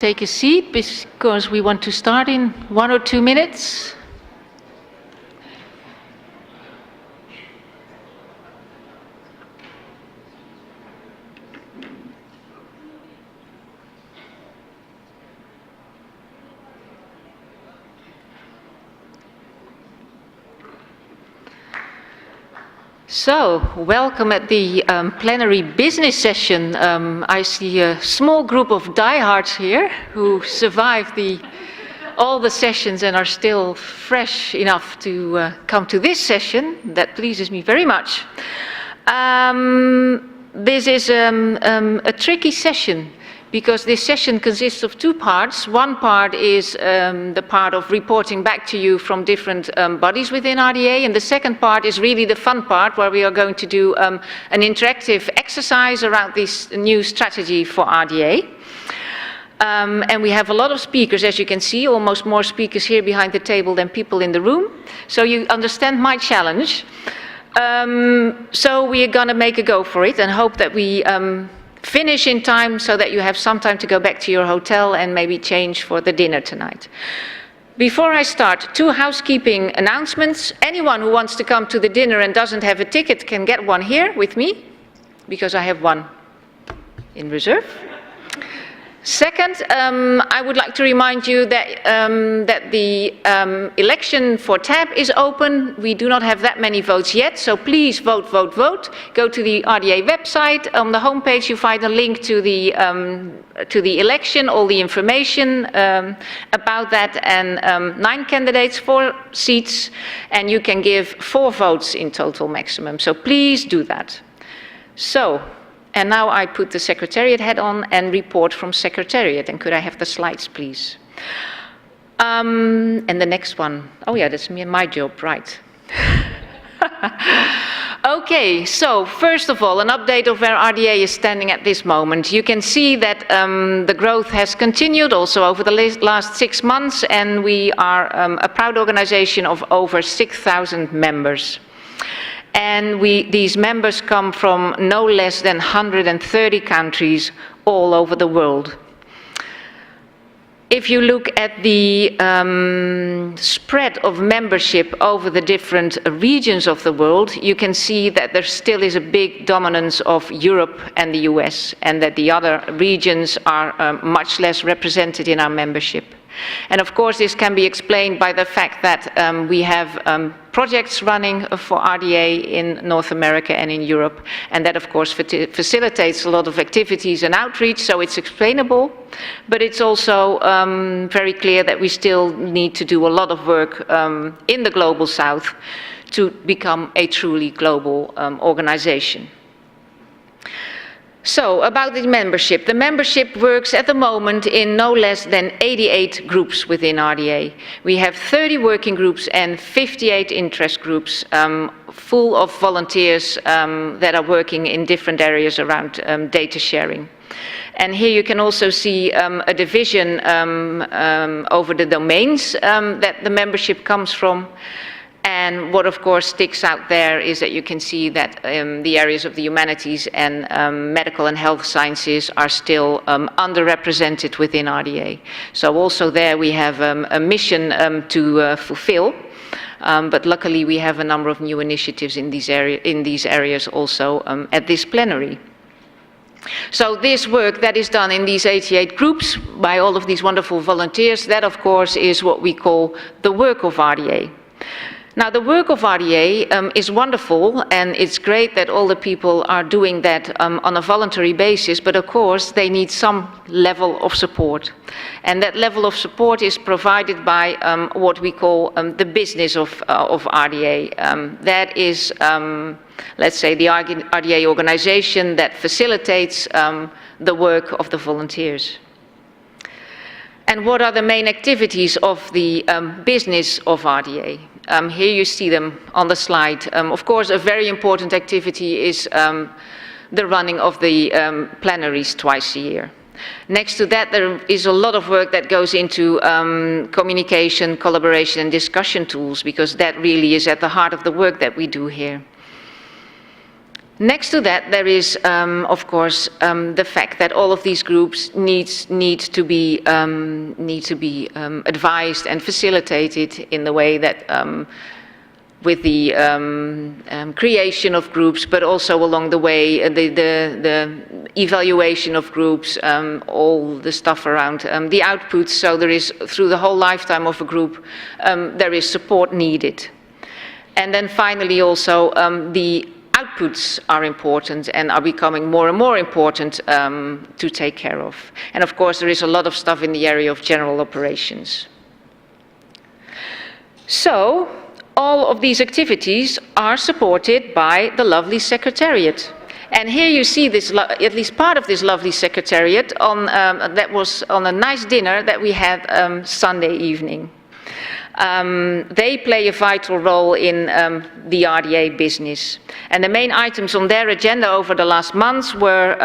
take a seat because we want to start in 1 or 2 minutes. So, welcome at the plenary business session. I see a small group of diehards here who survived all the sessions and are still fresh enough to come to this session. That pleases me very much. This is a tricky session because this session consists of 2 parts. One part is the part of reporting back to you from different bodies within RDA, and the second part is really the fun part where we are going to do an interactive exercise around this new strategy for RDA. And we have a lot of speakers, as you can see, almost more speakers here behind the table than people in the room. So you understand my challenge. So we are going to make a go for it and hope that we finish in time so that you have some time to go back to your hotel and maybe change for the dinner tonight. Before I start, 2 housekeeping announcements. Anyone who wants to come to the dinner and doesn't have a ticket can get one here with me, because I have one in reserve. Second, I would like to remind you that, that the election for TAB is open. We do not have that many votes yet, so please vote, vote, vote. Go to the RDA website. On the homepage you find a link to the election, all the information about that, and 9 candidates, 4 seats, and you can give 4 votes in total maximum. So please do that. So. And now I put the Secretariat hat on and report from Secretariat. And could I have the slides, please? And the next one. Oh yeah, that's my job, right. Okay, so first of all, an update of where RDA is standing at this moment. You can see that the growth has continued also over the last 6 months, and we are a proud organization of over 6,000 members. And these members come from no less than 130 countries all over the world. If you look at the spread of membership over the different regions of the world, you can see that there still is a big dominance of Europe and the US, and that the other regions are much less represented in our membership. And of course, this can be explained by the fact that we have projects running for RDA in North America and in Europe, and that of course facilitates a lot of activities and outreach, so it's explainable. But it's also very clear that we still need to do a lot of work in the Global South to become a truly global organization. So, about the membership. The membership works at the moment in no less than 88 groups within RDA. We have 30 working groups and 58 interest groups full of volunteers that are working in different areas around data sharing. And here you can also see a division over the domains that the membership comes from. And what of course sticks out there is that you can see that the areas of the humanities and medical and health sciences are still underrepresented within RDA. So also there we have a mission to fulfill, but luckily we have a number of new initiatives in these areas also at this plenary. So this work that is done in these 88 groups by all of these wonderful volunteers, that of course is what we call the work of RDA. Now, the work of RDA is wonderful, and it's great that all the people are doing that on a voluntary basis, but of course they need some level of support. And that level of support is provided by what we call the business of RDA. That is, let's say, the RDA organization that facilitates the work of the volunteers. And what are the main activities of the business of RDA? Here you see them on the slide. Of course, a very important activity is the running of the plenaries twice a year. Next to that, there is a lot of work that goes into communication, collaboration, and discussion tools, because that really is at the heart of the work that we do here. Next to that, there is, of course, the fact that all of these groups need to be advised and facilitated in the way that with the creation of groups, but also along the way, the evaluation of groups, all the stuff around the outputs. So there is, through the whole lifetime of a group, there is support needed. And then finally also, the outputs are important and are becoming more and more important to take care of. And of course, there is a lot of stuff in the area of general operations. So, all of these activities are supported by the lovely Secretariat. And here you see this, at least part of this lovely Secretariat that was on a nice dinner that we had Sunday evening. They play a vital role in the RDA business. And the main items on their agenda over the last months were,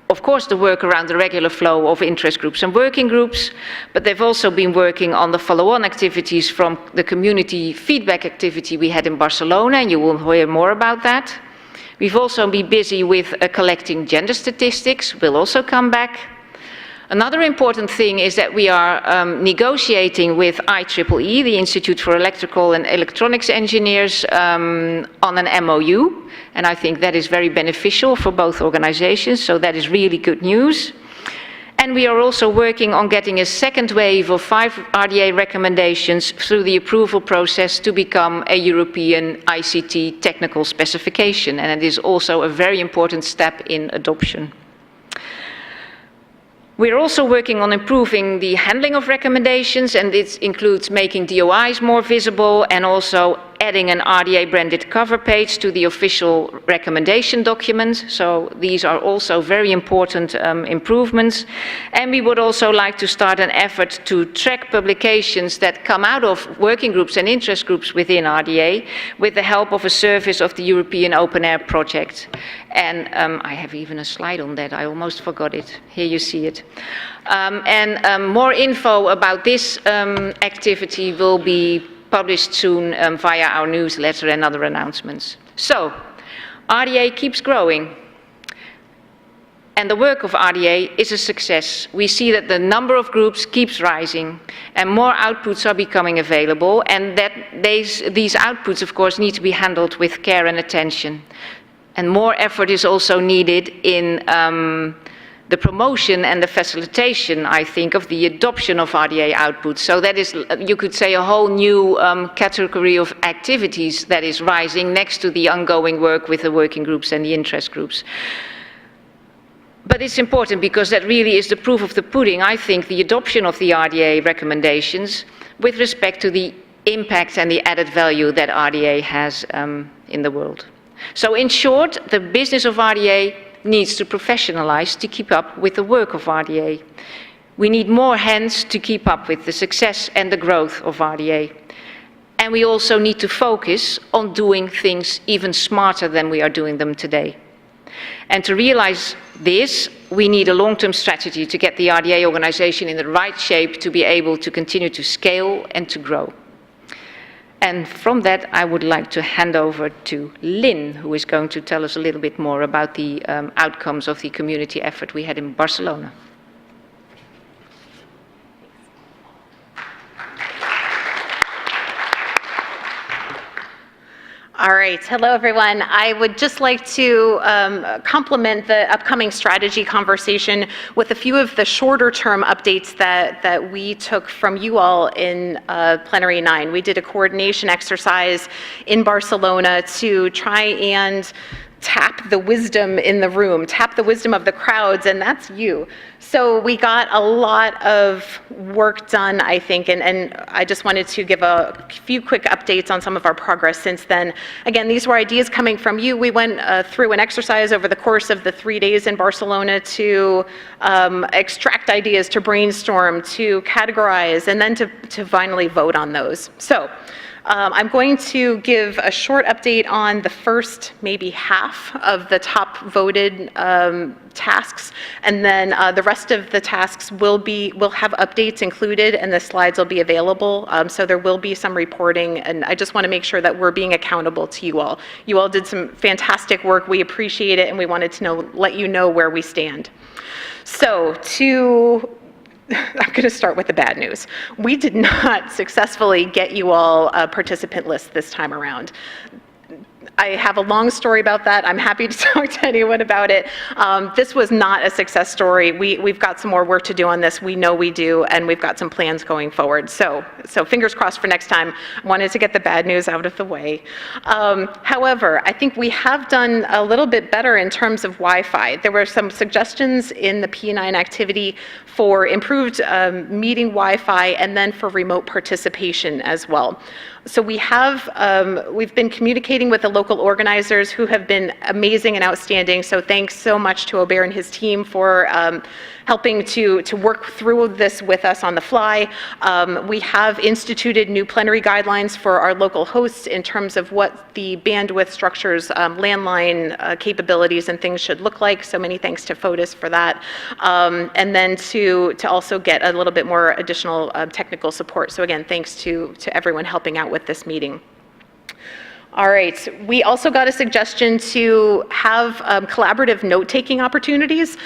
of course, the work around the regular flow of interest groups and working groups, but they've also been working on the follow-on activities from the community feedback activity we had in Barcelona, and you will hear more about that. We've also been busy with collecting gender statistics, we'll also come back. Another important thing is that we are negotiating with IEEE, the Institute for Electrical and Electronics Engineers, on an MOU, and I think that is very beneficial for both organizations, so that is really good news. And we are also working on getting a second wave of 5 RDA recommendations through the approval process to become a European ICT technical specification, and it is also a very important step in adoption. We're also working on improving the handling of recommendations, and this includes making DOIs more visible and also adding an RDA branded cover page to the official recommendation document. So these are also very important improvements. And we would also like to start an effort to track publications that come out of working groups and interest groups within RDA with the help of a service of the European Open Air Project. And I have even a slide on that, I almost forgot it. Here you see it. More info about this activity will be published soon via our newsletter and other announcements. So, RDA keeps growing. And the work of RDA is a success. We see that the number of groups keeps rising and more outputs are becoming available, and that these outputs, of course, need to be handled with care and attention. And more effort is also needed in the promotion and the facilitation, I think, of the adoption of RDA outputs. So that is, you could say, a whole new category of activities that is rising next to the ongoing work with the working groups and the interest groups. But it's important because that really is the proof of the pudding, I think, the adoption of the RDA recommendations with respect to the impact and the added value that RDA has in the world. So in short, the business of RDA needs to professionalize to keep up with the work of RDA. We need more hands to keep up with the success and the growth of RDA. And we also need to focus on doing things even smarter than we are doing them today. And to realize this, we need a long-term strategy to get the RDA organization in the right shape to be able to continue to scale and to grow. And from that, I would like to hand over to Lynn, who is going to tell us a little bit more about the outcomes of the community effort we had in Barcelona. All right, hello everyone. I would just like to complement the upcoming strategy conversation with a few of the shorter term updates that we took from you all in Plenary 9. We did a coordination exercise in Barcelona to try and tap the wisdom in the room, tap the wisdom of the crowds, and that's you. So we got a lot of work done, I think, and I just wanted to give a few quick updates on some of our progress since then. Again, these were ideas coming from you. We went through an exercise over the course of the 3 days in Barcelona to extract ideas, to brainstorm, to categorize, and then to finally vote on those. So, I'm going to give a short update on the first maybe half of the top voted tasks, and then the rest of the tasks will have updates included, and the slides will be available. So there will be some reporting, and I just want to make sure that we're being accountable to you all. You all did some fantastic work. We appreciate it, and we wanted to let you know where we stand. So I'm going to start with the bad news. We did not successfully get you all a participant list this time around. I have a long story about that. I'm happy to talk to anyone about it. This was not a success story. We've got some more work to do on this. We know we do, and we've got some plans going forward. So fingers crossed for next time. Wanted to get the bad news out of the way. However, I think we have done a little bit better in terms of Wi-Fi. There were some suggestions in the P9 activity for improved meeting Wi-Fi and then for remote participation as well. So we've been communicating with the local organizers who have been amazing and outstanding. So thanks so much to Aubert and his team for helping to work through this with us on the fly. We have instituted new plenary guidelines for our local hosts in terms of what the bandwidth structures, landline capabilities and things should look like. So many thanks to FOTUS for that. And then to also get a little bit more additional technical support. So again, thanks to everyone helping out with this meeting. All right, we also got a suggestion to have collaborative note-taking opportunities.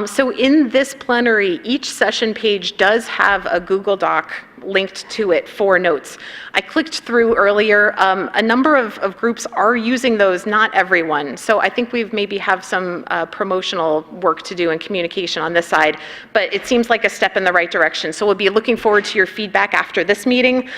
So in this plenary, each session page does have a Google Doc linked to it for notes. I clicked through earlier. A number of groups are using those, not everyone. So I think we've maybe have some promotional work to do and communication on this side, but it seems like a step in the right direction. So we'll be looking forward to your feedback after this meeting.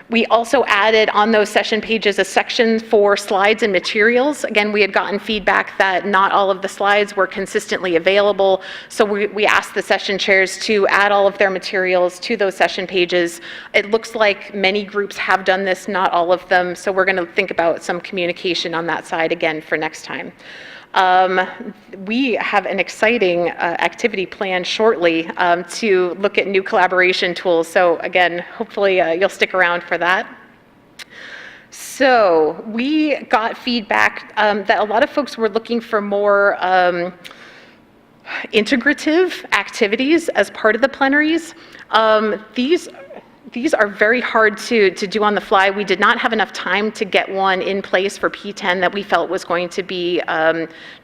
We also added on those session pages a section for slides and materials. Again, we had gotten feedback that not all of the slides were consistently available, so we asked the session chairs to add all of their materials to those session pages. It looks like many groups have done this, not all of them, so we're going to think about some communication on that side again for next time. We have an exciting activity planned shortly to look at new collaboration tools. So again, hopefully you'll stick around for that. So we got feedback that a lot of folks were looking for more integrative activities as part of the plenaries. These are very hard to do on the fly. We did not have enough time to get one in place for P10 that we felt was going to be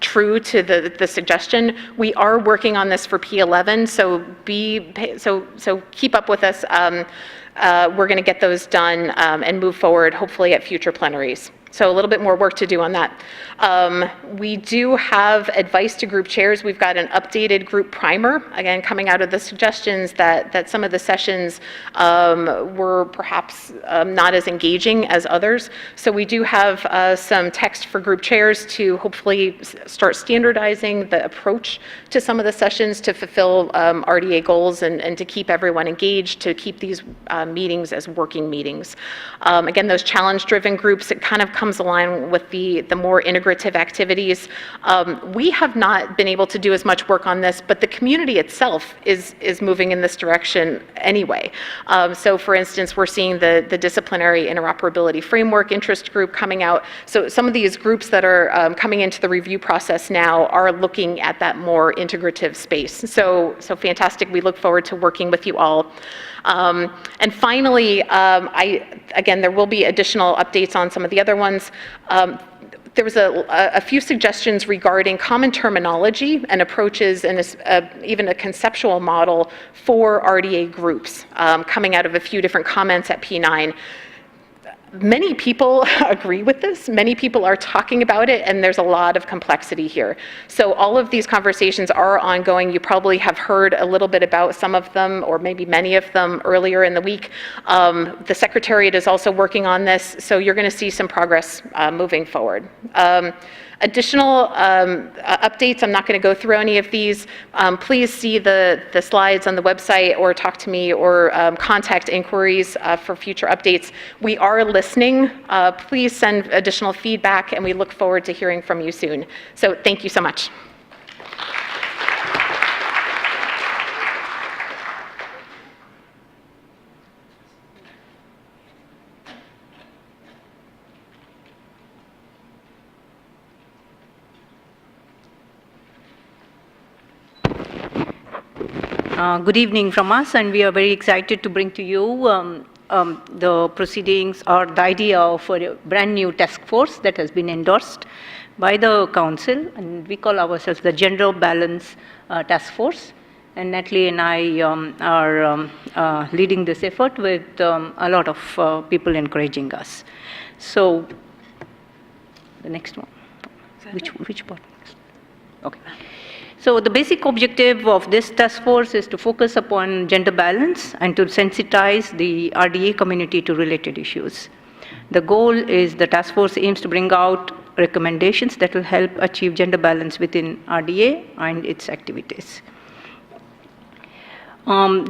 true to the suggestion. We are working on this for P11, so keep up with us. We're going to get those done and move forward, hopefully at future plenaries. So a little bit more work to do on that. We do have advice to group chairs. We've got an updated group primer, again, coming out of the suggestions that some of the sessions were perhaps not as engaging as others. So we do have some text for group chairs to hopefully start standardizing the approach to some of the sessions to fulfill RDA goals and to keep everyone engaged, to keep these meetings as working meetings. Again, those challenge-driven groups, it kind of comes along with the more integrative activities. We have not been able to do as much work on this, but the community itself is moving in this direction anyway. So for instance, we're seeing the disciplinary interoperability framework interest group coming out. So some of these groups that are coming into the review process now are looking at that more integrative space. So fantastic. We look forward to working with you all. And finally, again, there will be additional updates on some of the other ones. There was a few suggestions regarding common terminology and approaches and even a conceptual model for RDA groups coming out of a few different comments at P9. Many people agree with this. Many people are talking about it, and there's a lot of complexity here. So all of these conversations are ongoing. You probably have heard a little bit about some of them, or maybe many of them, earlier in the week. The Secretariat is also working on this, so you're going to see some progress moving forward. Additional updates, I'm not going to go through any of these. Please see the slides on the website or talk to me or contact inquiries for future updates. We are listening. Please send additional feedback, and we look forward to hearing from you soon. So thank you so much. Good evening from us, and we are very excited to bring to you the proceedings or the idea of a brand new task force that has been endorsed by the Council, and we call ourselves the Gender Balance Task Force. And Natalie and I are leading this effort with a lot of people encouraging us. So, the next one. Which part? Okay. So the basic objective of this task force is to focus upon gender balance and to sensitize the RDA community to related issues. The goal is the task force aims to bring out recommendations that will help achieve gender balance within RDA and its activities.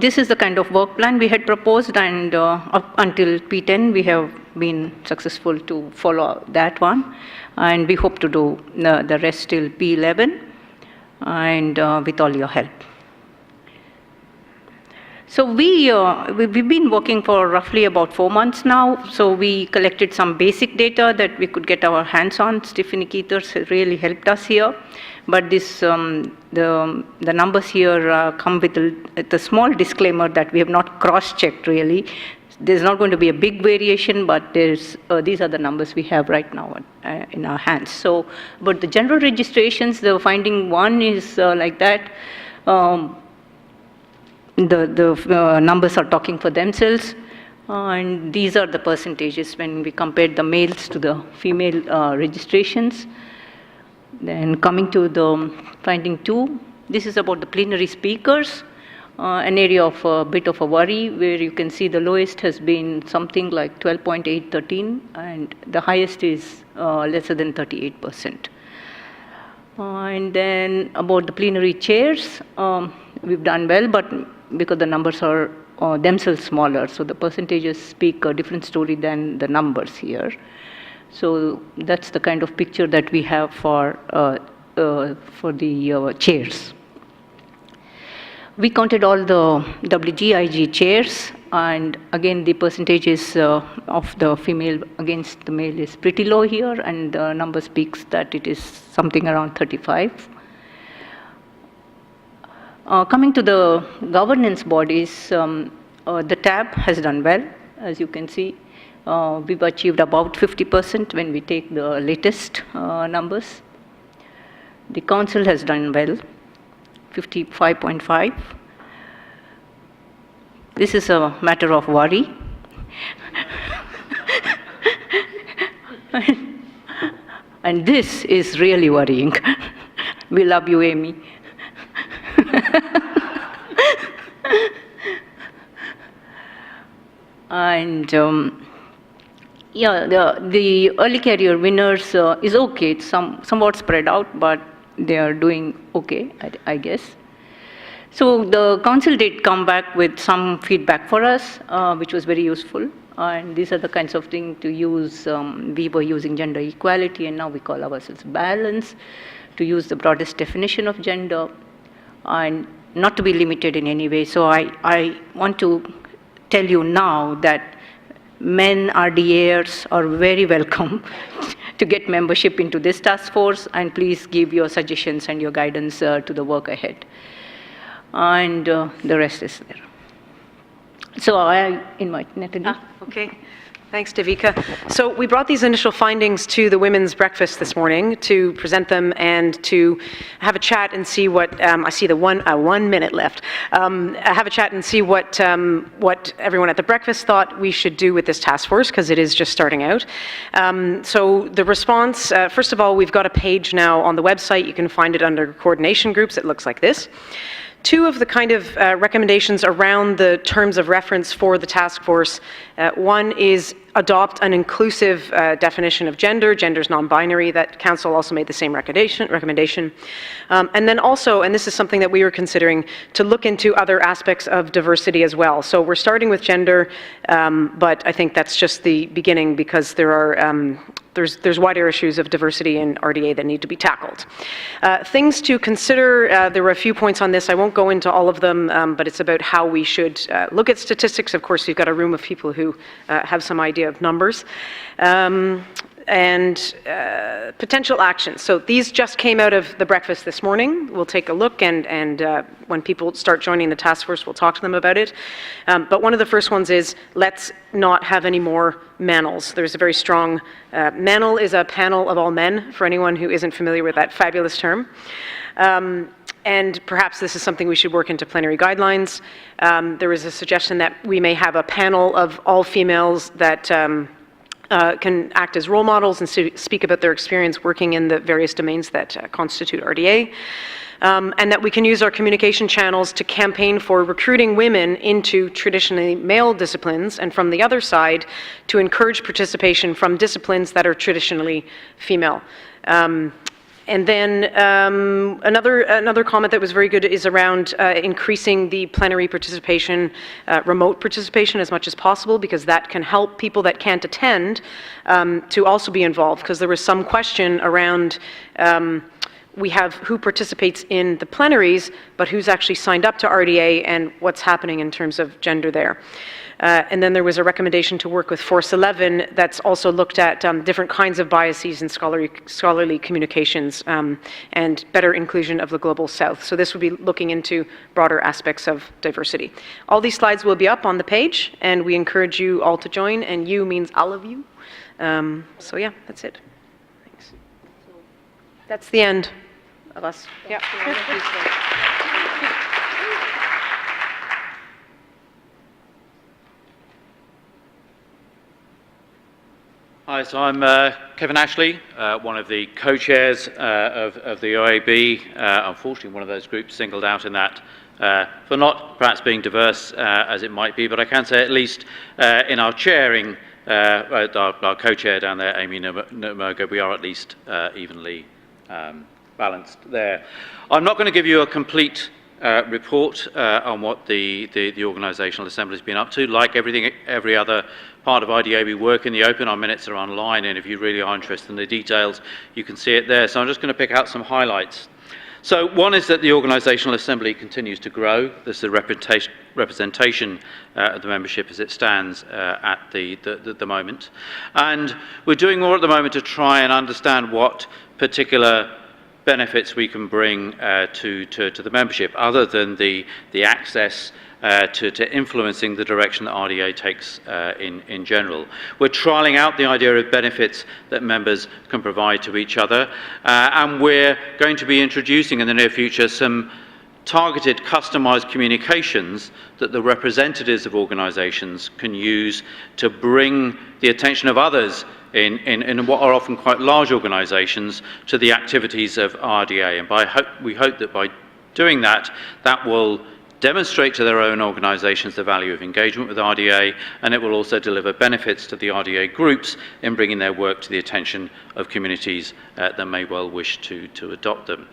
This is the kind of work plan we had proposed, and up until P10 we have been successful to follow that one, and we hope to do the rest till P11 and with all your help. So we've been working for roughly about 4 months now. So we collected some basic data that we could get our hands on. Stephanie Keithers has really helped us here. But this, the numbers here come with a small disclaimer that we have not cross-checked really. There's not going to be a big variation, but these are the numbers we have right now in our hands. So, but the general registrations, the finding one is like that. The numbers are talking for themselves, and these are the percentages when we compared the males to the female registrations. Then coming to the finding two, this is about the plenary speakers. An area of a bit of a worry, where you can see the lowest has been something like 12.813, and the highest is lesser than 38%. And then about the plenary chairs, we've done well, but because the numbers are themselves smaller, so the percentages speak a different story than the numbers here. So that's the kind of picture that we have for the chairs. We counted all the WGIG chairs, and again the percentages of the female against the male is pretty low here, and the number speaks that it is something around 35. Coming to the governance bodies, the TAB has done well, as you can see. We've achieved about 50% when we take the latest numbers. The Council has done well, 55.5. This is a matter of worry. And this is really worrying. We love you, Amy. And yeah, the early career winners is okay. It's somewhat spread out, but they are doing okay, I guess. So the Council did come back with some feedback for us, which was very useful. And these are the kinds of things to use. We were using gender equality, and now we call ourselves balance, to use the broadest definition of gender, and not to be limited in any way. So I want to tell you now that men RDAers are very welcome to get membership into this task force, and please give your suggestions and your guidance to the work ahead. And the rest is there. So I invite Natalie. Okay. Thanks, Devika. So we brought these initial findings to the Women's Breakfast this morning to present them and to have a chat and see what, I see the 1 minute left, have a chat and see what everyone at the breakfast thought we should do with this task force, because it is just starting out. So the response, first of all, we've got a page now on the website. You can find it under coordination groups. It looks like this. Two of the kind of recommendations around the terms of reference for the task force. One is adopt an inclusive definition of gender. Gender is non-binary. That Council also made the same recommendation. And then also, and this is something that we were considering, to look into other aspects of diversity as well. So we're starting with gender, but I think that's just the beginning, because there are there's wider issues of diversity in RDA that need to be tackled. Things to consider, there were a few points on this. I won't go into all of them, but it's about how we should look at statistics. Of course, we've got a room of people who have some idea of numbers. And potential actions. So these just came out of the breakfast this morning. We'll take a look, and when people start joining the task force, we'll talk to them about it. But one of the first ones is, let's not have any more manels. There's a very strong, manel is a panel of all men, for anyone who isn't familiar with that fabulous term. And perhaps this is something we should work into plenary guidelines. There is a suggestion that we may have a panel of all females that can act as role models and speak about their experience working in the various domains that constitute RDA. And that we can use our communication channels to campaign for recruiting women into traditionally male disciplines, and from the other side, to encourage participation from disciplines that are traditionally female. And then another comment that was very good is around increasing the plenary participation, remote participation as much as possible, because that can help people that can't attend to also be involved, because there was some question around we have who participates in the plenaries, but who's actually signed up to RDA and what's happening in terms of gender there. And then there was a recommendation to work with Force 11 that's also looked at different kinds of biases in scholarly communications and better inclusion of the Global South. So this would be looking into broader aspects of diversity. All these slides will be up on the page, and we encourage you all to join, and you means all of you. So yeah, that's it. Thanks. That's the end of us. Yeah. Hi, so I'm Kevin Ashley, one of the co-chairs of the OAB. Unfortunately, one of those groups singled out in that for not perhaps being diverse as it might be, but I can say at least in our chairing, our co-chair down there, Amy Nomoga, we are at least evenly balanced there. I'm not going to give you a complete report on what the Organisational Assembly has been up to. Like every other part of RDA, we work in the open. Our minutes are online, and if you really are interested in the details, you can see it there. So I'm just going to pick out some highlights. So one is that the Organisational Assembly continues to grow. There's the representation of the membership as it stands at the moment. And we're doing more at the moment to try and understand what particular benefits we can bring to the membership, other than the access to influencing the direction that RDA takes in general. We're trialling out the idea of benefits that members can provide to each other, and we're going to be introducing in the near future some targeted, customised communications that the representatives of organisations can use to bring the attention of others in what are often quite large organisations to the activities of RDA. And we hope that by doing that, that will demonstrate to their own organisations the value of engagement with RDA, and it will also deliver benefits to the RDA groups in bringing their work to the attention of communities that may well wish to adopt them.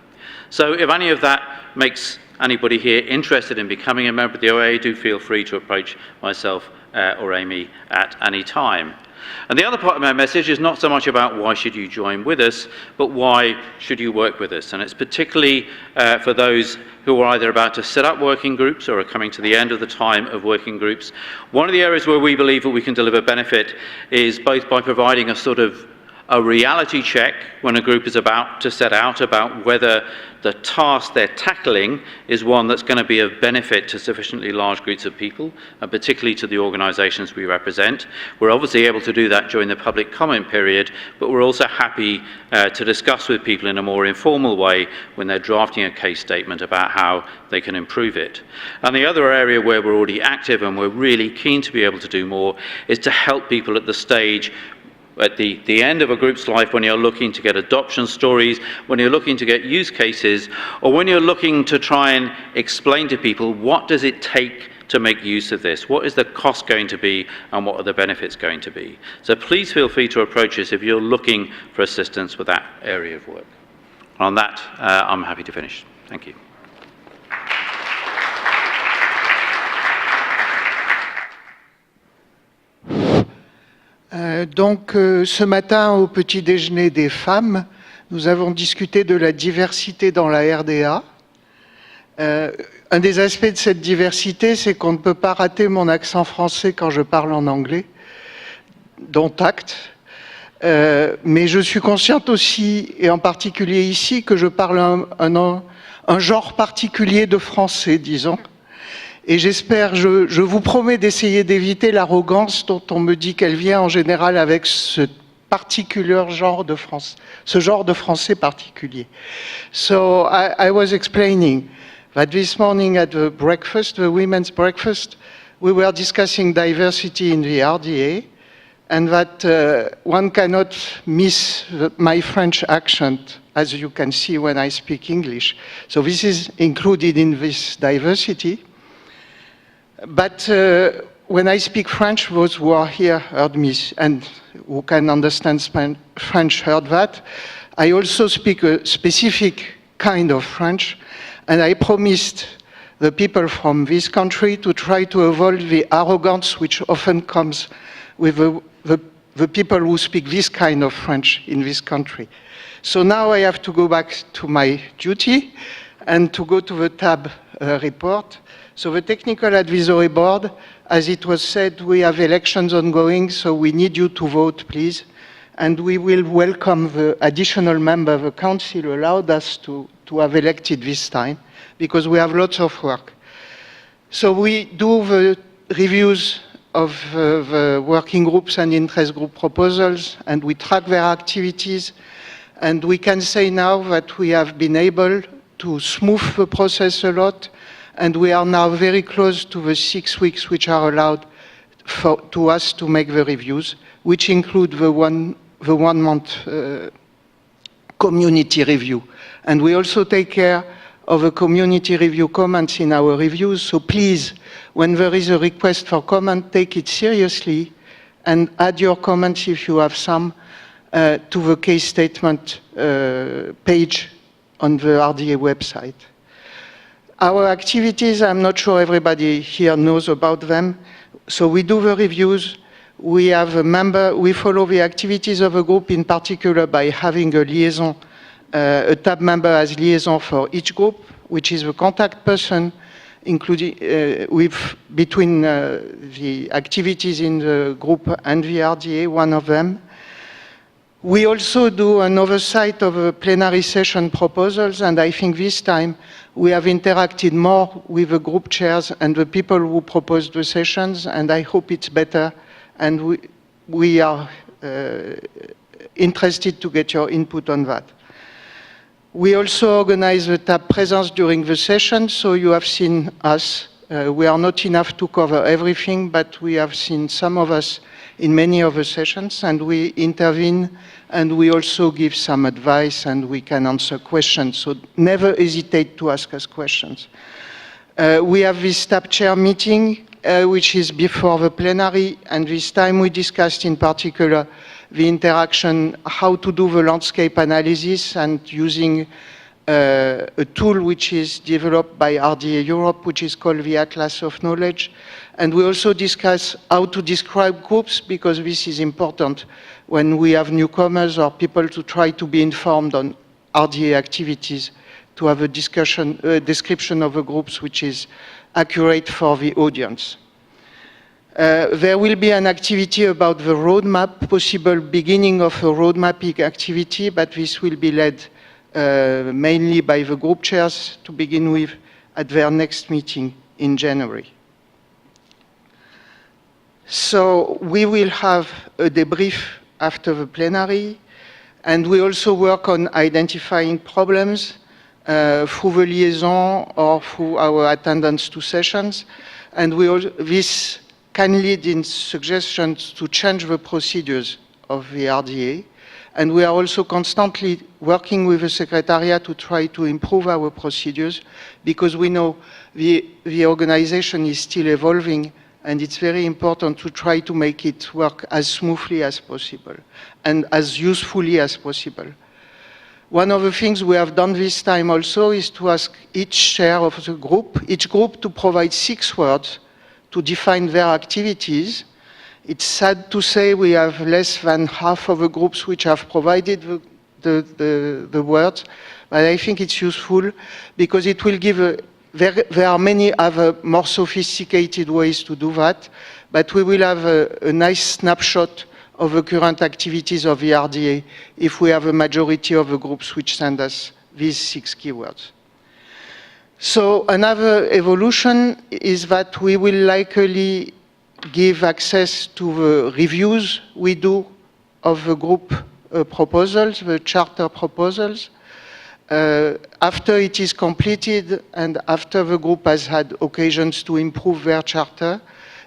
So if any of that makes anybody here interested in becoming a member of the OA, do feel free to approach myself or Amy at any time. And the other part of my message is not so much about why should you join with us, but why should you work with us. And it's particularly for those who are either about to set up working groups or are coming to the end of the time of working groups. One of the areas where we believe that we can deliver benefit is both by providing a sort of a reality check when a group is about to set out about whether the task they're tackling is one that's going to be of benefit to sufficiently large groups of people, and particularly to the organisations we represent. We're obviously able to do that during the public comment period, but we're also happy to discuss with people in a more informal way when they're drafting a case statement about how they can improve it. And the other area where we're already active and we're really keen to be able to do more is to help people at the stage at the end of a group's life, when you're looking to get adoption stories, when you're looking to get use cases, or when you're looking to try and explain to people what does it take to make use of this, what is the cost going to be, and what are the benefits going to be. So please feel free to approach us if you're looking for assistance with that area of work. On that, I'm happy to finish. Thank you. Donc ce matin au petit déjeuner des femmes, nous avons discuté de la diversité dans la RDA. Un des aspects de cette diversité, c'est qu'on ne peut pas rater mon accent français quand je parle en anglais, dont acte. Mais je suis consciente aussi, et en particulier ici, que je parle un genre particulier de français, disons. Et j'espère, je vous promets d'essayer d'éviter l'arrogance dont on me dit qu'elle vient en général avec ce particulier genre de France, ce genre de français particulier. So I was explaining that this morning at the breakfast, the women's breakfast, we were discussing diversity in the RDA, and that one cannot miss my French accent, as you can see when I speak English. So this is included in this diversity. But when I speak French, those who are here heard me, and who can understand French heard that. I also speak a specific kind of French, and I promised the people from this country to try to avoid the arrogance which often comes with the people who speak this kind of French in this country. So now I have to go back to my duty and to go to the tab report. So the Technical Advisory Board, as it was said, we have elections ongoing, so we need you to vote, please. And we will welcome the additional member the Council allowed us to have elected this time, because we have lots of work. So we do the reviews of the working groups and interest group proposals, and we track their activities. And we can say now that we have been able to smooth the process a lot, and we are now very close to the 6 weeks which are allowed to us to make the reviews, which include the one month community review. And we also take care of the community review comments in our reviews. So please, when there is a request for comment, take it seriously and add your comments if you have some to the case statement page on the RDA website. Our activities, I'm not sure everybody here knows about them. So we do the reviews. We have a member, we follow the activities of a group in particular by having a liaison, a tab member as liaison for each group, which is the contact person, including between the activities in the group and the RDA, one of them. We also do an oversight of the plenary session proposals, and I think this time we have interacted more with the group chairs and the people who proposed the sessions, and I hope it's better, and we are interested to get your input on that. We also organize the tab presence during the session, so you have seen us. We are not enough to cover everything, but we have seen some of us in many of the sessions, and we intervene, and we also give some advice, and we can answer questions. So never hesitate to ask us questions. We have this tab chair meeting, which is before the plenary, and this time we discussed in particular the interaction, how to do the landscape analysis, and using a tool which is developed by RDA Europe, which is called the Atlas of Knowledge. And we also discuss how to describe groups, because this is important when we have newcomers or people to try to be informed on RDA activities, to have a description of the groups which is accurate for the audience. There will be an activity about the roadmap, possible beginning of a road mapping activity, but this will be led mainly by the group chairs to begin with at their next meeting in January. So we will have a debrief after the plenary, and we also work on identifying problems through the liaison or through our attendance to sessions, and this can lead in suggestions to change the procedures of the RDA. And we are also constantly working with the Secretariat to try to improve our procedures, because we know the organization is still evolving, and it's very important to try to make it work as smoothly as possible and as usefully as possible. One of the things we have done this time also is to ask each chair of the group, each group to provide 6 words to define their activities. It's sad to say we have less than half of the groups which have provided the words, but I think it's useful because it will give there are many other more sophisticated ways to do that, but we will have a nice snapshot of the current activities of the RDA if we have a majority of the groups which send us these 6 keywords. So another evolution is that we will likely give access to the reviews we do of the group proposals, the charter proposals. After it is completed and after the group has had occasions to improve their charter,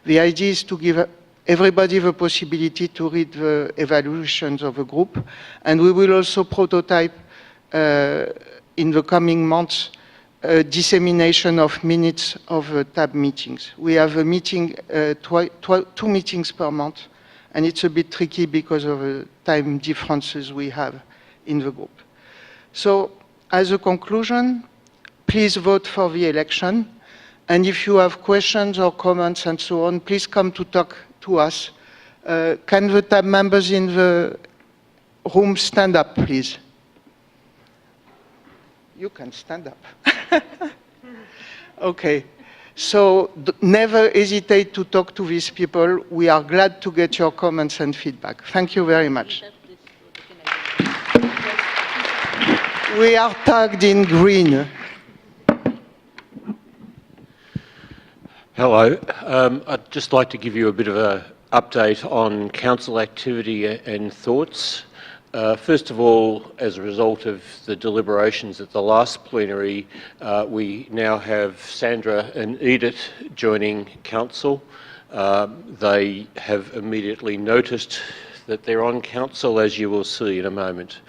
the idea is to give everybody the possibility to read the evaluations of the group, and we will also prototype in the coming months dissemination of minutes of TAB meetings. We have a meeting, 2 meetings per month, and it's a bit tricky because of the time differences we have in the group. So, as a conclusion, please vote for the election, and if you have questions or comments and so on, please come to talk to us. Can the TAB members in the room stand up, please? You can stand up. Okay, so never hesitate to talk to these people. We are glad to get your comments and feedback. Thank you very much. We are tagged in green. Hello. I'd just like to give you a bit of an update on council activity and thoughts. First of all, as a result of the deliberations at the last plenary, we now have Sandra and Edith joining council. They have immediately noticed that they're on council, as you will see in a moment.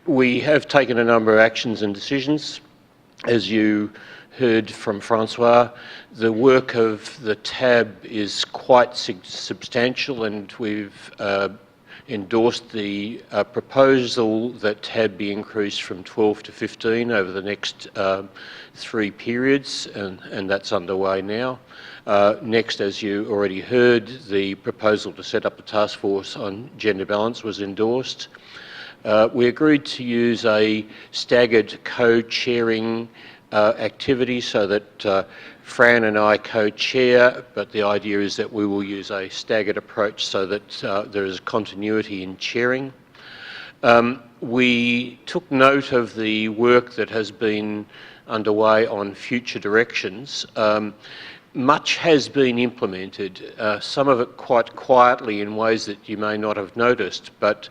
We have taken a number of actions and decisions. As you heard from Francois, the work of the TAB is quite substantial, and we've endorsed the proposal that TAB be increased from 12 to 15 over the next 3 periods, and that's underway now. Next, as you already heard, the proposal to set up a task force on gender balance was endorsed. We agreed to use a staggered co-chairing activity so that Fran and I co-chair, but the idea is that we will use a staggered approach so that there is continuity in chairing. We took note of the work that has been underway on future directions. Much has been implemented, some of it quite quietly in ways that you may not have noticed, but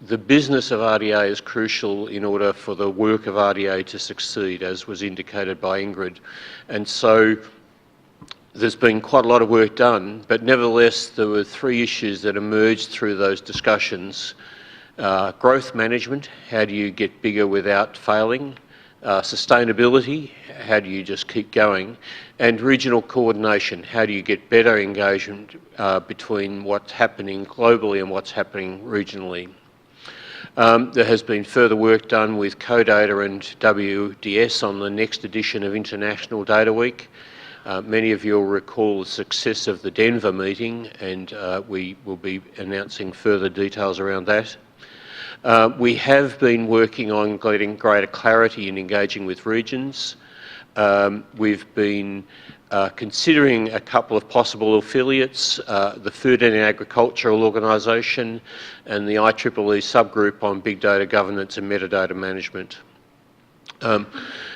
the business of RDA is crucial in order for the work of RDA to succeed, as was indicated by Ingrid. And so there's been quite a lot of work done, but nevertheless there were 3 issues that emerged through those discussions. Growth management, how do you get bigger without failing? Sustainability, how do you just keep going? And regional coordination, how do you get better engagement between what's happening globally and what's happening regionally? There has been further work done with CODATA and WDS on the next edition of International Data Week. Many of you will recall the success of the Denver meeting, and we will be announcing further details around that. We have been working on getting greater clarity in engaging with regions. We've been considering a couple of possible affiliates, the Food and Agricultural Organisation and the IEEE subgroup on big data governance and metadata management.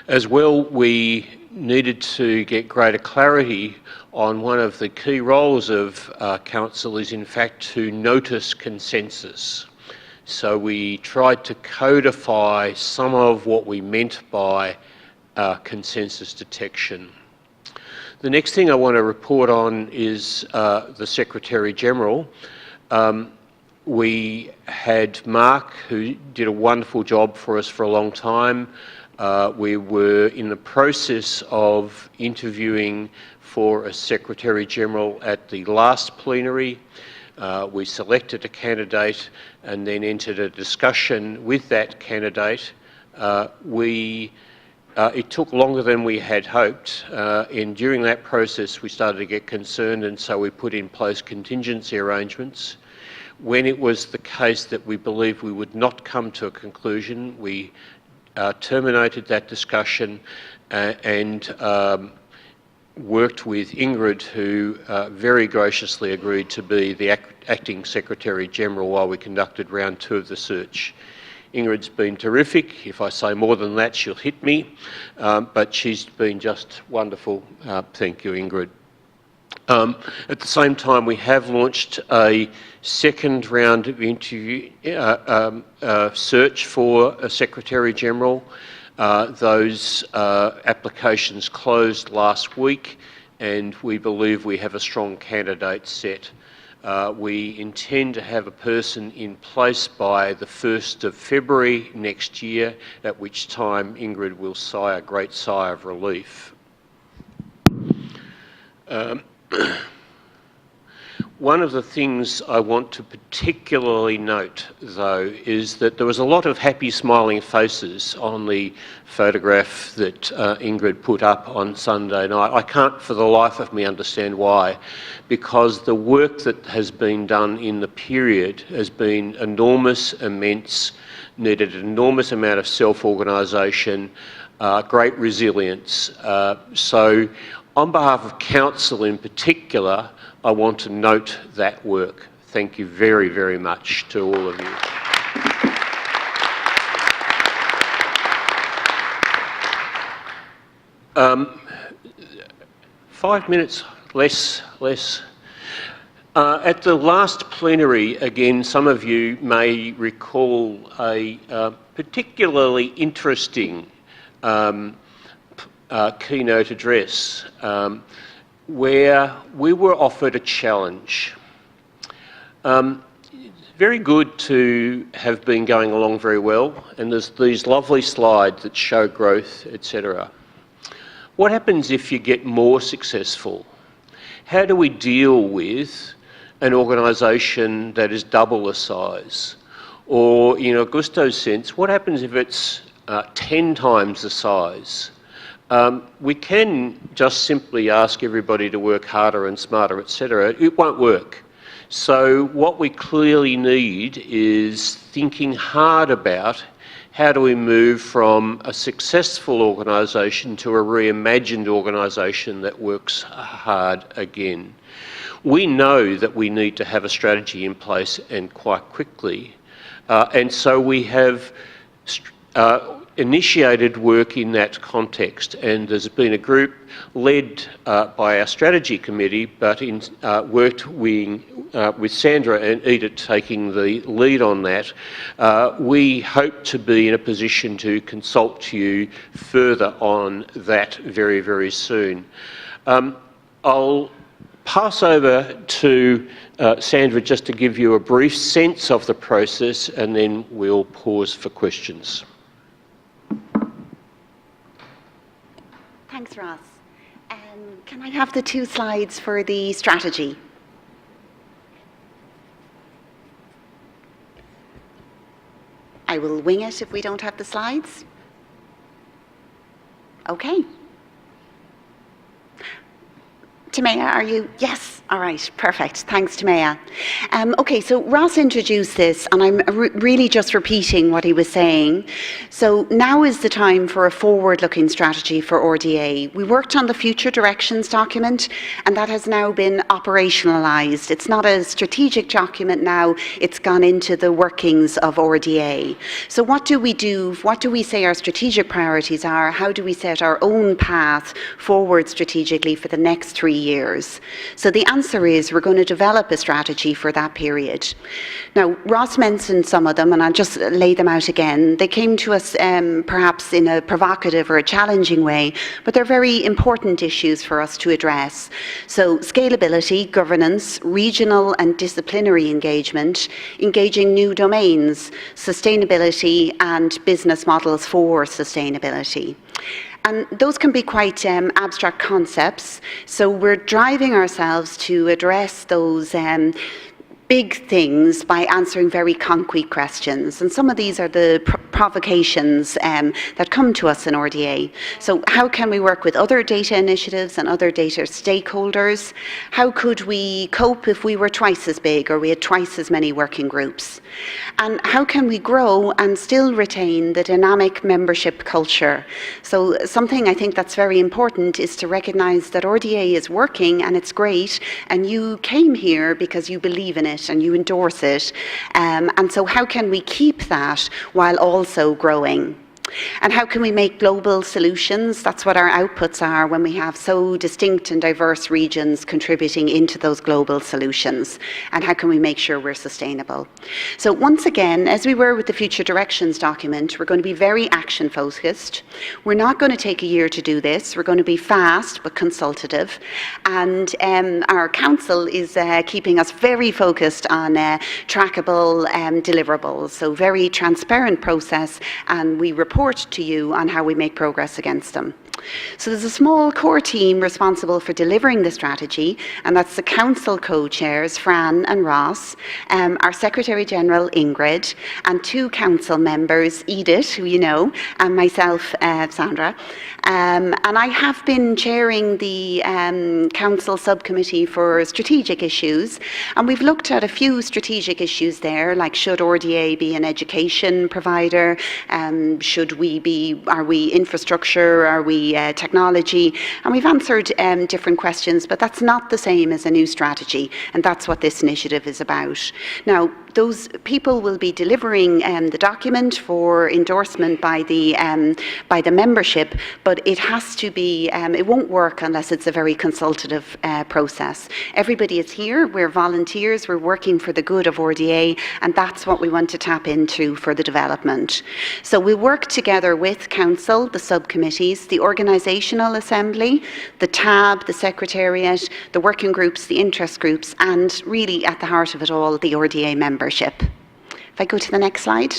As well, we needed to get greater clarity on one of the key roles of Council is in fact to notice consensus. So we tried to codify some of what we meant by consensus detection. The next thing I want to report on is the Secretary-General. We had Mark, who did a wonderful job for us for a long time. We were in the process of interviewing for a Secretary-General at the last plenary. We selected a candidate and then entered a discussion with that candidate. It took longer than we had hoped, and during that process we started to get concerned, and so we put in place contingency arrangements. When it was the case that we believed we would not come to a conclusion, we terminated that discussion and worked with Ingrid, who very graciously agreed to be the Acting Secretary-General while we conducted round 2 of the search. Ingrid's been terrific. If I say more than that, she'll hit me, but she's been just wonderful. Thank you, Ingrid. At the same time, we have launched a second round of interview search for a Secretary-General. Those applications closed last week, and we believe we have a strong candidate set. We intend to have a person in place by the 1st of February next year, at which time Ingrid will sigh a great sigh of relief. One of the things I want to particularly note, though, is that there was a lot of happy smiling faces on the photograph that Ingrid put up on Sunday night. I can't for the life of me understand why, because the work that has been done in the period has been enormous, immense, needed an enormous amount of self-organisation, great resilience. So on behalf of Council in particular, I want to note that work. Thank you very, very much to all of you. Um, 5 minutes, less. At the last plenary, again, some of you may recall a particularly interesting keynote address where we were offered a challenge. Very good to have been going along very well, and there's these lovely slides that show growth, etc. What happens if you get more successful? How do we deal with an organisation that is double the size? Or, in Augusto's sense, what happens if it's 10 times the size? We can just simply ask everybody to work harder and smarter, etc. It won't work. So what we clearly need is thinking hard about how do we move from a successful organisation to a reimagined organisation that works hard again. We know that we need to have a strategy in place, and quite quickly. And so we have initiated work in that context, and there's been a group led by our strategy committee, but worked with Sandra and Edith taking the lead on that. We hope to be in a position to consult you further on that very, very soon. I'll pass over to Sandra just to give you a brief sense of the process, and then we'll pause for questions. Thanks, Ross. Can I have the 2 slides for the strategy? I will wing it if we don't have the slides. Okay. Timea, are you? Yes. All right, perfect. Thanks, Timea. Okay, so Ross introduced this, and I'm really just repeating what he was saying. So now is the time for a forward-looking strategy for RDA. We worked on the future directions document, and that has now been operationalised. It's not a strategic document now, it's gone into the workings of RDA. So what do we do? What do we say our strategic priorities are? How do we set our own path forward strategically for the next 3 years? So the answer is we're going to develop a strategy for that period. Now, Ross mentioned some of them, and I'll just lay them out again. They came to us perhaps in a provocative or a challenging way, but they're very important issues for us to address. So scalability, governance, regional and disciplinary engagement, engaging new domains, sustainability, and business models for sustainability. And those can be quite abstract concepts, so we're driving ourselves to address those big things by answering very concrete questions. And some of these are the provocations that come to us in RDA. So how can we work with other data initiatives and other data stakeholders? How could we cope if we were twice as big or we had twice as many working groups? And how can we grow and still retain the dynamic membership culture? So something I think that's very important is to recognise that RDA is working and it's great, and you came here because you believe in it and you endorse it. And so how can we keep that while also growing? And how can we make global solutions? That's what our outputs are when we have so distinct and diverse regions contributing into those global solutions. And how can we make sure we're sustainable? So once again, as we were with the Future Directions document, we're going to be very action focused. We're not going to take a year to do this. We're going to be fast but consultative. And our council is keeping us very focused on trackable deliverables. So very transparent process, and we report to you on how we make progress against them. So there's a small core team responsible for delivering the strategy, and that's the council co-chairs, Fran and Ross, our Secretary General, Ingrid, and 2 council members, Edith, who you know, and myself, Sandra. And I have been chairing the council subcommittee for strategic issues, and we've looked at a few strategic issues there, like should RDA be an education provider? Are we infrastructure? Are we technology? And we've answered different questions, but that's not the same as a new strategy, and that's what this initiative is about. Now, those people will be delivering the document for endorsement by the membership, but it has to be, it won't work unless it's a very consultative process. Everybody is here, we're volunteers, we're working for the good of RDA, and that's what we want to tap into for the development. So we work together with Council, the subcommittees, the Organisational Assembly, the TAB, the Secretariat, the working groups, the interest groups, and really at the heart of it all, the RDA membership. If I go to the next slide.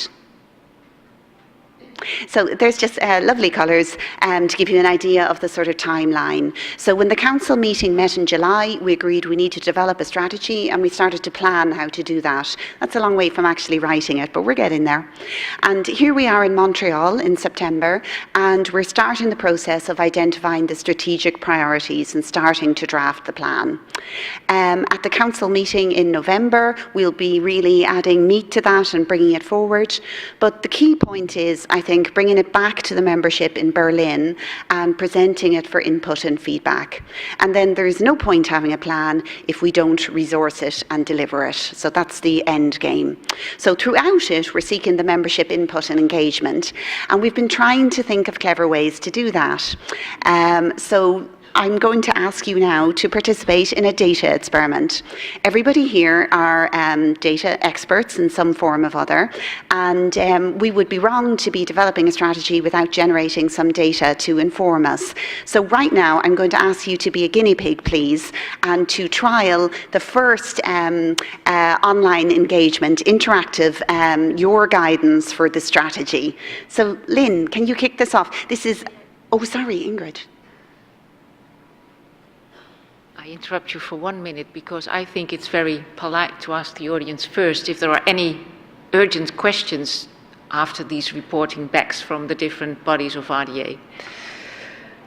So there's just lovely colours to give you an idea of the sort of timeline. So when the council meeting met in July, we agreed we need to develop a strategy, and we started to plan how to do that. That's a long way from actually writing it, but we're getting there. And here we are in Montreal in September, and we're starting the process of identifying the strategic priorities and starting to draft the plan. At the council meeting in November, we'll be really adding meat to that and bringing it forward. But the key point is, I think, bringing it back to the membership in Berlin and presenting it for input and feedback. And then there is no point having a plan if we don't resource it and deliver it. So that's the end game. So throughout it, we're seeking the membership input and engagement. And we've been trying to think of clever ways to do that. So I'm going to ask you now to participate in a data experiment. Everybody here are data experts in some form or other, and we would be wrong to be developing a strategy without generating some data to inform us. So right now, I'm going to ask you to be a guinea pig, please, and to trial the first online engagement, interactive, your guidance for the strategy. So Lynn, can you kick this off? This is, oh, sorry, Ingrid. I interrupt you for 1 minute because I think it's very polite to ask the audience first if there are any urgent questions after these reporting backs from the different bodies of RDA.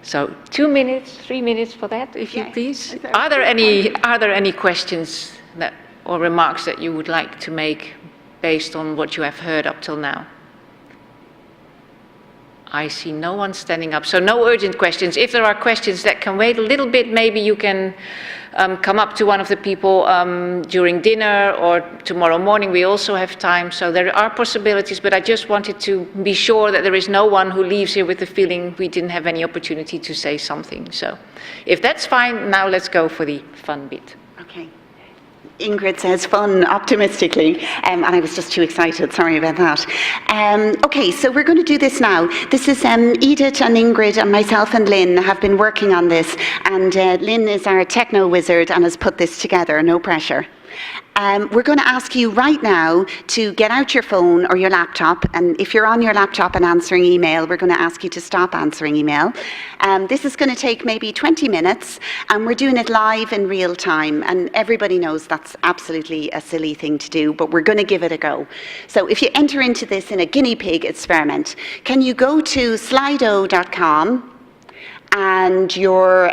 So 2 minutes, 3 minutes for that, if you please. Are there any questions or remarks that you would like to make based on what you have heard up till now? I see no one standing up, so no urgent questions. If there are questions that can wait a little bit, maybe you can come up to one of the people during dinner or tomorrow morning. We also have time, so there are possibilities, but I just wanted to be sure that there is no one who leaves here with the feeling we didn't have any opportunity to say something. So if that's fine, now let's go for the fun bit. Okay. Ingrid says fun optimistically, and I was just too excited, sorry about that. Okay, so we're going to do this now. This is Edith and Ingrid and myself and Lynn have been working on this, and Lynn is our techno wizard and has put this together, no pressure. We're going to ask you right now to get out your phone or your laptop, and if you're on your laptop and answering email, we're going to ask you to stop answering email. This is going to take maybe 20 minutes, and we're doing it live in real time, and everybody knows that's absolutely a silly thing to do, but we're going to give it a go. So if you enter into this in a guinea pig experiment, can you go to slido.com, and your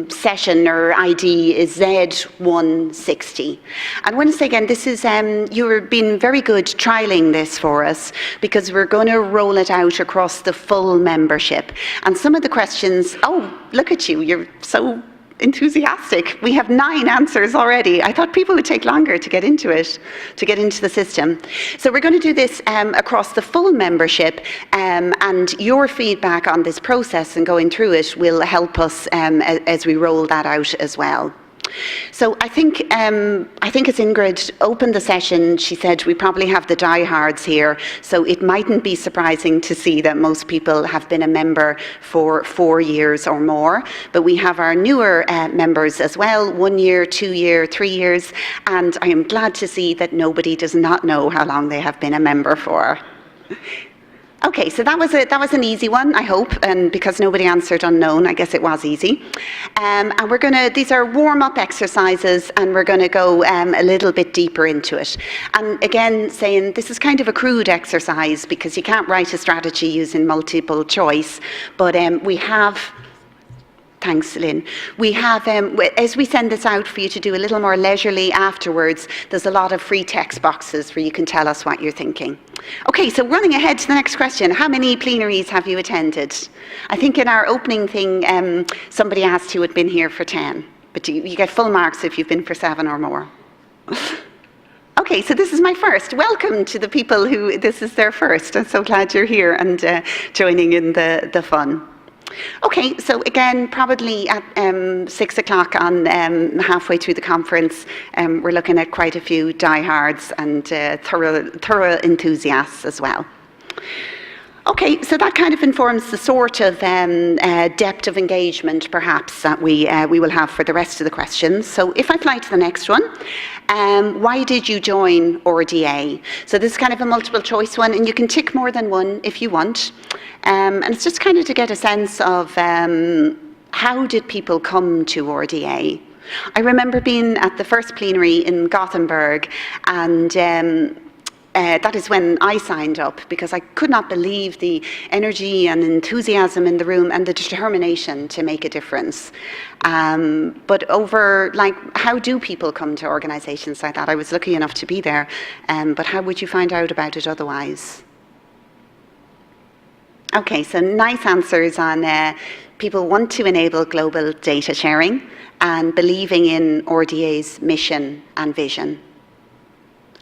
session or ID is Z160. And I want to say again, this is, you've been very good trialing this for us, because we're going to roll it out across the full membership. And some of the questions, oh, look at you, you're so enthusiastic. We have 9 answers already. I thought people would take longer to get into it, to get into the system. So we're going to do this across the full membership, and your feedback on this process and going through it will help us as we roll that out as well. So I think as Ingrid opened the session, she said we probably have the diehards here, so it mightn't be surprising to see that most people have been a member for 4 years or more, but we have our newer members as well, 1 year, 2 year, 3 years, and I am glad to see that nobody does not know how long they have been a member for. Okay, so that was an easy one, I hope, and because nobody answered unknown, I guess it was easy. And we're gonna, these are warm-up exercises, and we're gonna go a little bit deeper into it. And again, saying this is kind of a crude exercise because you can't write a strategy using multiple choice, but we have. Thanks, Lynn. We have, as we send this out for you to do a little more leisurely afterwards, there's a lot of free text boxes where you can tell us what you're thinking. Okay, so running ahead to the next question, how many plenaries have you attended? I think in our opening thing, somebody asked who had been here for 10, but you get full marks if you've been for 7 or more. Okay, so this is my first. Welcome to the people who this is their first. I'm so glad you're here and joining in the fun. Okay, so again, probably at 6 o'clock on halfway through the conference, we're looking at quite a few diehards and thorough enthusiasts as well. Okay, so that kind of informs the sort of depth of engagement, perhaps, that we will have for the rest of the questions. So if I fly to the next one, why did you join RDA? So this is kind of a multiple choice one, and you can tick more than one if you want. And it's just kind of to get a sense of how did people come to RDA? I remember being at the first plenary in Gothenburg, and that is when I signed up, because I could not believe the energy and enthusiasm in the room and the determination to make a difference. But over, like, how do people come to organizations like that? I was lucky enough to be there, but how would you find out about it otherwise? Okay, so nice answers on people want to enable global data sharing and believing in RDA's mission and vision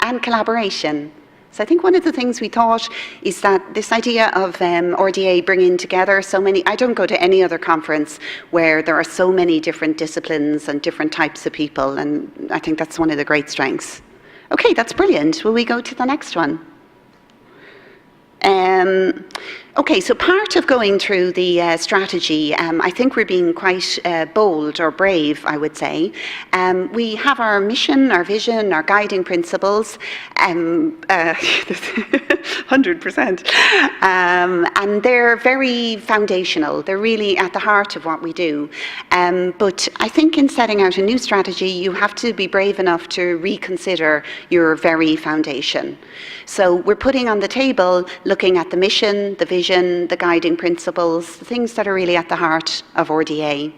and collaboration. So I think one of the things we thought is that this idea of RDA bringing together so many, I don't go to any other conference where there are so many different disciplines and different types of people, and I think that's one of the great strengths. Okay, that's brilliant. Will we go to the next one? Okay, so part of going through the strategy, I think we're being quite bold or brave, I would say. We have our mission, our vision, our guiding principles, 100%. And they're very foundational. They're really at the heart of what we do. But I think in setting out a new strategy, you have to be brave enough to reconsider your very foundation. So we're putting on the table, looking at the mission, the vision, the guiding principles, the things that are really at the heart of RDA.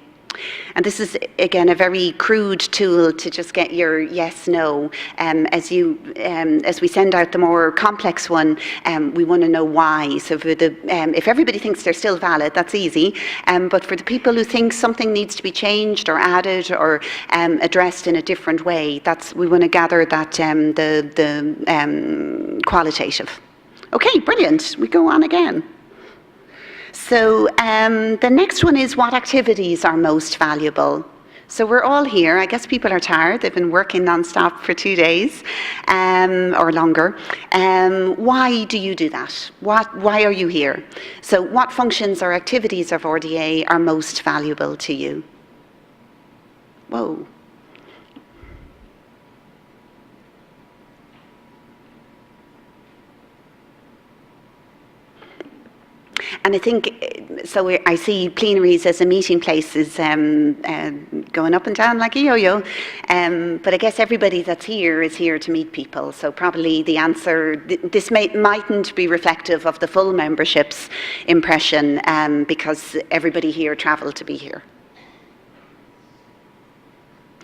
And this is, again, a very crude tool to just get your yes, no. As we send out the more complex one, we want to know why. So for if everybody thinks they're still valid, that's easy. But for the people who think something needs to be changed or added or addressed in a different way, we want to gather that the qualitative. Okay, brilliant. We go on again. So the next one is what activities are most valuable. So we're all here. I guess people are tired. They've been working nonstop for 2 days or longer. Why do you do that? Why are you here? So what functions or activities of RDA are most valuable to you? Whoa. I think, so I see plenaries as a meeting place is going up and down like a yo-yo, but I guess everybody that's here is here to meet people, so probably the answer, this mightn't be reflective of the full membership's impression, because everybody here travelled to be here.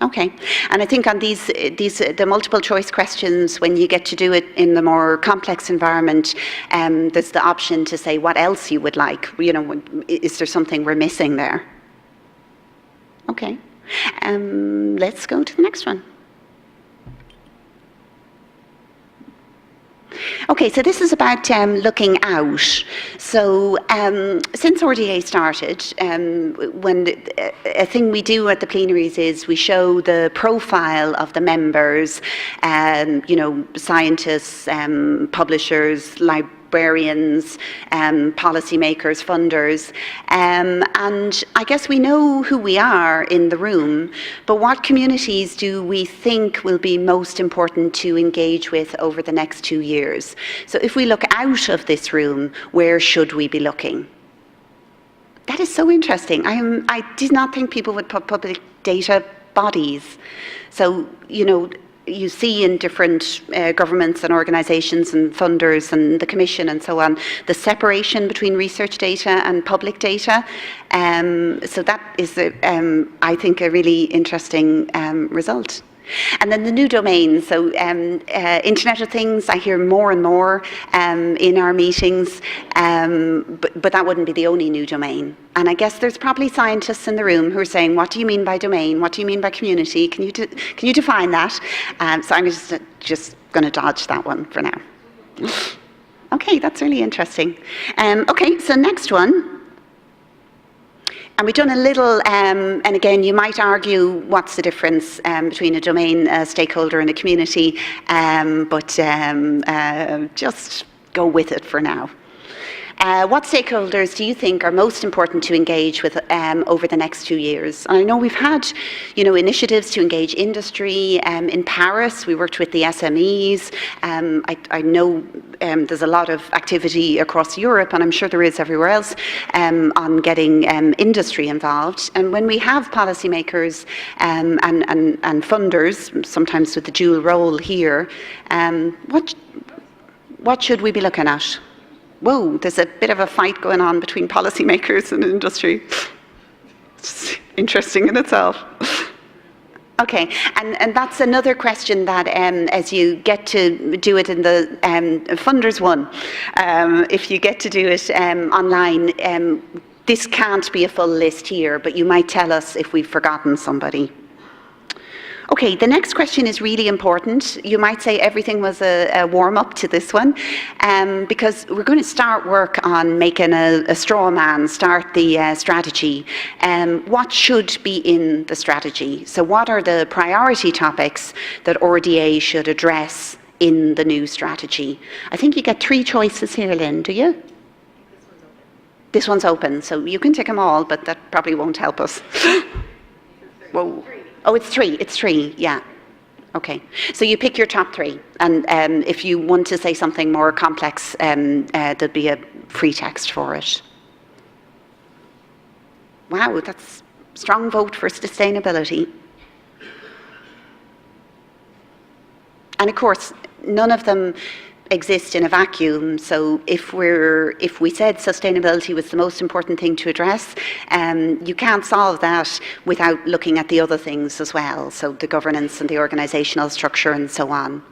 Okay, and I think on the multiple choice questions, when you get to do it in the more complex environment, there's the option to say what else you would like. You know, is there something we're missing there? Okay, let's go to the next one. Okay, so this is about looking out. So since RDA started, a thing we do at the plenaries is we show the profile of the members, you know, scientists, publishers, librarians, policymakers, funders, and I guess we know who we are in the room, but what communities do we think will be most important to engage with over the next 2 years? So if we look out of this room, where should we be looking? That is so interesting. I did not think people would put public data bodies. So, you know, you see in different governments and organisations and funders and the Commission and so on, the separation between research data and public data. So that is, I think, a really interesting result. And then the new domains, so Internet of Things, I hear more and more in our meetings, but that wouldn't be the only new domain. And I guess there's probably scientists in the room who are saying, what do you mean by domain? What do you mean by community? Can you define that? So I'm just going to dodge that one for now. Okay, that's really interesting. Okay, so next one. And we've done a little, and again, you might argue what's the difference between a domain, a stakeholder, and a community, but just go with it for now. What stakeholders do you think are most important to engage with over the next 2 years? I know we've had, you know, initiatives to engage industry. In Paris, we worked with the SMEs. I know there's a lot of activity across Europe, and I'm sure there is everywhere else, on getting industry involved. And when we have policymakers and funders, sometimes with the dual role here, what should we be looking at? Whoa, there's a bit of a fight going on between policymakers and industry. It's interesting in itself. Okay, and that's another question that as you get to do it in the funders one, if you get to do it online, this can't be a full list here, but you might tell us if we've forgotten somebody. Okay, the next question is really important. You might say everything was a warm-up to this one, because we're going to start work on making a straw man, start the strategy. What should be in the strategy? So what are the priority topics that RDA should address in the new strategy? I think you get 3 choices here, Lynn, do you? This one's open, so you can tick them all, but that probably won't help us. Whoa. Oh, it's 3, yeah. Okay, so you pick your top 3, and if you want to say something more complex, there'll be a free text for it. Wow, that's a strong vote for sustainability. And of course, none of them exist in a vacuum. So if we said sustainability was the most important thing to address, you can't solve that without looking at the other things as well. So the governance and the organisational structure and so on.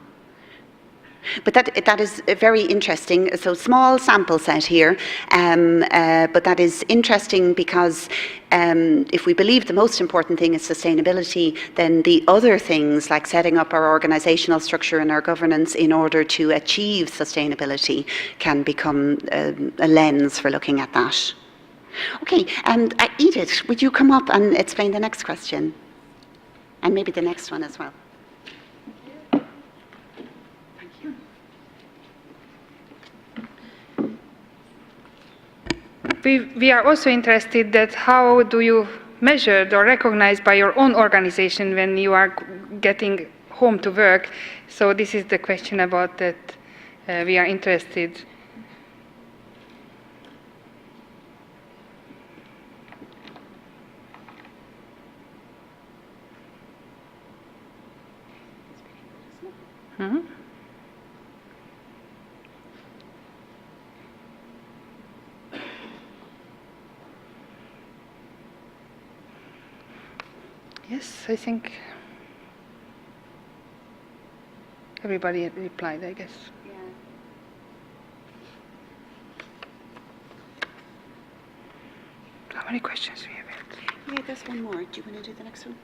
But that is very interesting. So small sample set here, but that is interesting because if we believe the most important thing is sustainability, then the other things like setting up our organisational structure and our governance in order to achieve sustainability can become a lens for looking at that. Okay, Edith, would you come up and explain the next question? And maybe the next one as well. We are also interested that how do you measure or recognize by your own organization when you are getting home to work. So this is the question about that we are interested. Yes, I think everybody had replied, I guess. How many questions we have? Yeah, there's one more. Do you want to do the next one?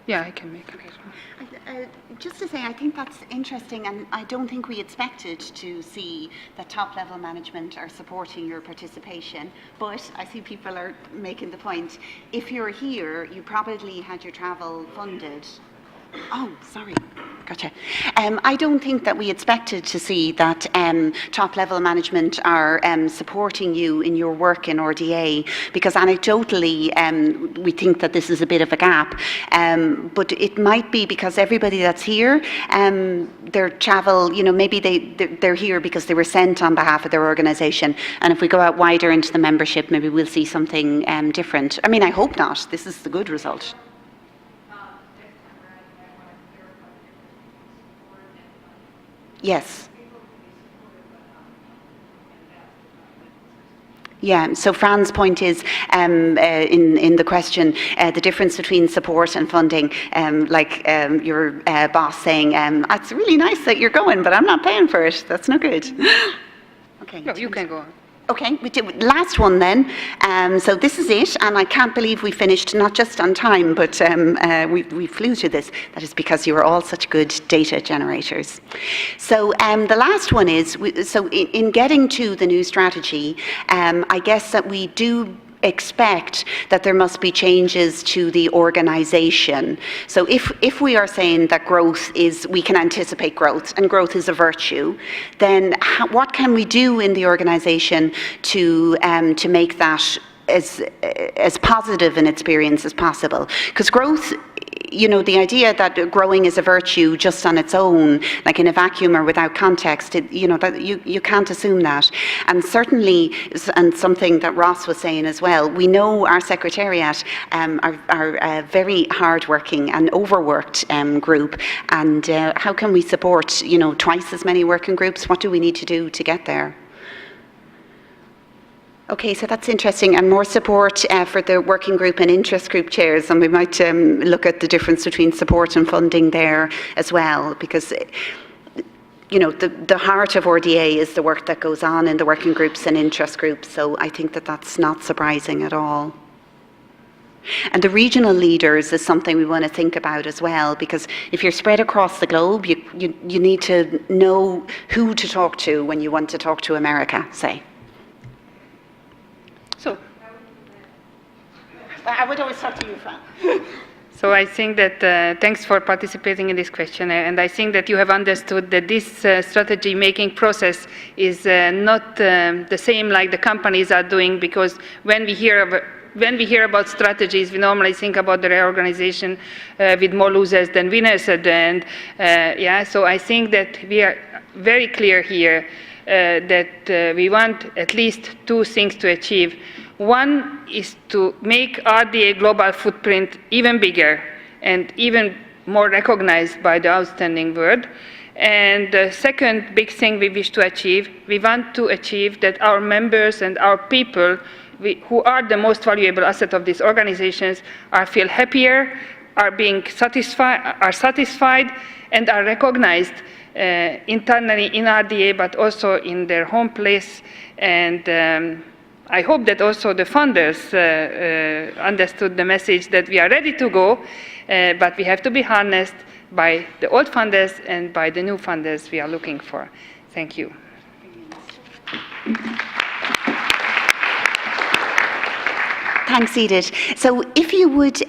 Yeah, I can make it. Just to say, I think that's interesting, and I don't think we expected to see that top-level management are supporting your participation, but I see people are making the point. If you're here, you probably had your travel funded. Oh, sorry. Gotcha. I don't think that we expected to see that top-level management are supporting you in your work in RDA, because anecdotally we think that this is a bit of a gap. But it might be because everybody that's here, their travel, you know, maybe they're here because they were sent on behalf of their organisation. And if we go out wider into the membership, maybe we'll see something different. I mean, I hope not. This is the good result. Yes. Yeah, so Fran's point is, in the question, the difference between support and funding, your boss saying, it's really nice that you're going, but I'm not paying for it. That's no good. Okay. No, you can go on. Okay, we did last one then. So this is it, and I can't believe we finished not just on time, but we flew through this. That is because you were all such good data generators. So the last one is, in getting to the new strategy, I guess that we do expect that there must be changes to the organisation. So if we are saying that growth is, we can anticipate growth, and growth is a virtue, then what can we do in the organisation to make that as positive an experience as possible? Because growth, you know, the idea that growing is a virtue just on its own, like in a vacuum or without context, you know, that you can't assume that. And certainly, and something that Ross was saying as well, we know our secretariat are a very hard-working and overworked group. And how can we support, you know, twice as many working groups? What do we need to do to get there? Okay, so that's interesting, and more support for the working group and interest group chairs, and we might look at the difference between support and funding there as well, because you know, the heart of RDA is the work that goes on in the working groups and interest groups, so I think that that's not surprising at all. And the regional leaders is something we want to think about as well, because if you're spread across the globe, you need to know who to talk to when you want to talk to America, say. So, I would always talk to you, Fran. So I think that thanks for participating in this questionnaire, and I think that you have understood that this strategy making process is not the same like the companies are doing, because when we hear about strategies, we normally think about the reorganization with more losers than winners at the end. So I think that we are very clear here that we want at least two things to achieve. One is to make RDA global footprint even bigger and even more recognized by the outstanding world. And the second big thing we wish to achieve, we want to achieve that our members and our people, who are the most valuable asset of these organizations, feel happier, are satisfied, and are recognized internally in RDA, but also in their home place. And I hope that also the funders understood the message that we are ready to go, but we have to be harnessed by the old funders and by the new funders we are looking for. Thank you. Thanks, Edith. So if you would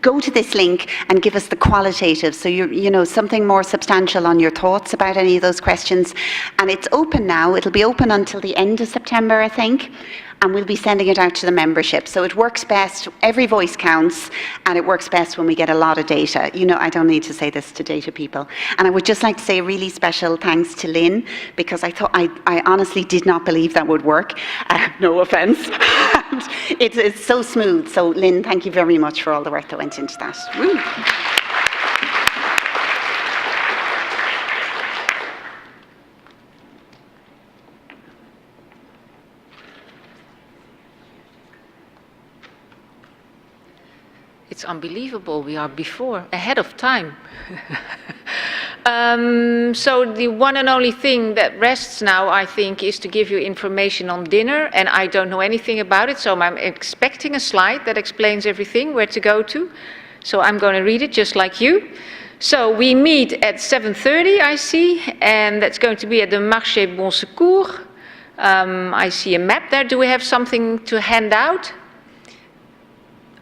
go to this link and give us the qualitative, so you know, something more substantial on your thoughts about any of those questions. And it's open now. It'll be open until the end of September, I think. And we'll be sending it out to the membership. So it works best, every voice counts, and it works best when we get a lot of data. You know, I don't need to say this to data people. And I would just like to say a really special thanks to Lynn, because I honestly did not believe that would work. No offense. It's so smooth. So Lynn, thank you very much for all the work that went into that. Woo. It's unbelievable. We are ahead of time. So the one and only thing that rests now, I think, is to give you information on dinner, and I don't know anything about it, so I'm expecting a slide that explains everything, where to go to. So I'm going to read it just like you. So we meet at 7:30, I see, and that's going to be at the Marché Bon Secours. I see a map there. Do we have something to hand out?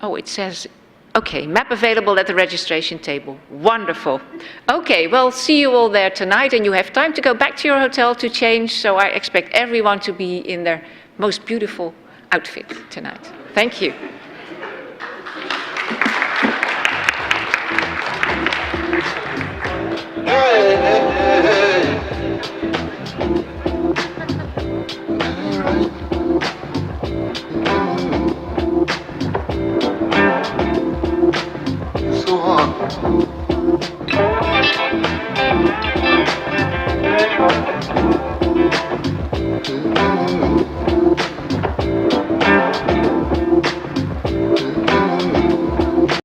Oh, it says, okay, map available at the registration table. Wonderful. Okay, well, see you all there tonight, and you have time to go back to your hotel to change, so I expect everyone to be in their most beautiful outfit tonight. Thank you. So hot.